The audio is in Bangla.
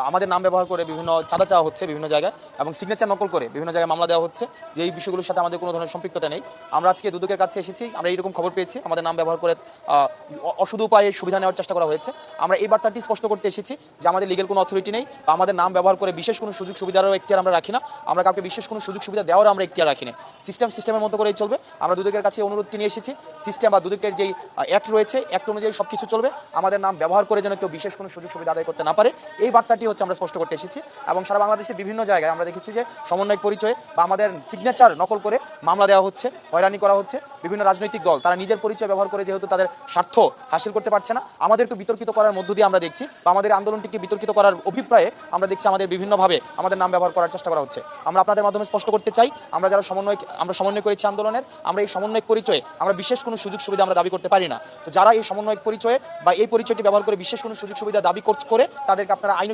আমাদের নাম ব্যবহার করে বিভিন্ন চাঁদা চাওয়া হচ্ছে বিভিন্ন জায়গায় এবং সিগনেচার নকল করে বিভিন্ন জায়গায় মামলা দেওয়া হচ্ছে, যে এই বিষয়গুলোর সাথে আমাদের কোনো ধরনের সম্পৃক্ততা নেই। আমরা আজকে দুদকের কাছে এসেছি, আমরা এইরকম খবর পেয়েছি আমাদের নাম ব্যবহার করে অসুধ উপায়ে সুবিধা নেওয়ার চেষ্টা করা হয়েছে। আমরা এই বার্তাটি স্পষ্ট করতে এসেছি যে আমাদের লিগেল কোনো অথরিটি নেই, বা আমাদের নাম ব্যবহার করে বিশেষ কোনো সুযোগ সুবিধারও এখতিয়ার আমরা রাখি না, আমরা কাউকে বিশেষ কোনো সুযোগ সুবিধা দেওয়ারও আমরা এখতিয়ার রাখি না। সিস্টেমের মতো করেই চলবে। আমরা দুদকের কাছে অনুরোধটি নিয়ে এসেছি, সিস্টেম বা দুদকের যেই অ্যাক্ট রয়েছে অ্যাক্ট অনুযায়ী সব কিছু চলবে, আমাদের নাম ব্যবহার করে যেন কেউ বিশেষ কোনো সুযোগ সুবিধা আদায় করতে না পারে, এই বার্তাটি হচ্ছে আমরা স্পষ্ট করতে এসেছি। এবং সারা বাংলাদেশের বিভিন্ন জায়গায় আমরা দেখেছি যে সমন্বয়ক পরিচয়ে বা আমাদের সিগনেচার নকল করে মামলা দেওয়া হচ্ছে, হয়রানি করা হচ্ছে। বিভিন্ন রাজনৈতিক দল তারা নিজের পরিচয় ব্যবহার করে যেহেতু তাদের স্বার্থ হাসিল করতে পারছে না, আমাদেরকে বিতর্কিত করার মধ্য দিয়ে আমরা দেখছি, বা আমাদের আন্দোলনটিকে বিতর্কিত করার অভিপ্রায়ে আমরা দেখছি আমাদের বিভিন্নভাবে আমাদের নাম ব্যবহার করার চেষ্টা করা হচ্ছে। আমরা আপনাদের মাধ্যমে স্পষ্ট করতে চাই, আমরা যারা সমন্বয় করেছি আন্দোলনের, আমরা এই সমন্বয়ক পরিচয়ে আমরা বিশেষ কোনো সুযোগ সুবিধা আমরা দাবি করতে পারি না। তো যারা এই সমন্বয়ক পরিচয়ে বা এই পরিচয়টি ব্যবহার করে বিশেষ কোনো সুযোগ সুবিধা দাবি করে তাদেরকে আপনারা আইন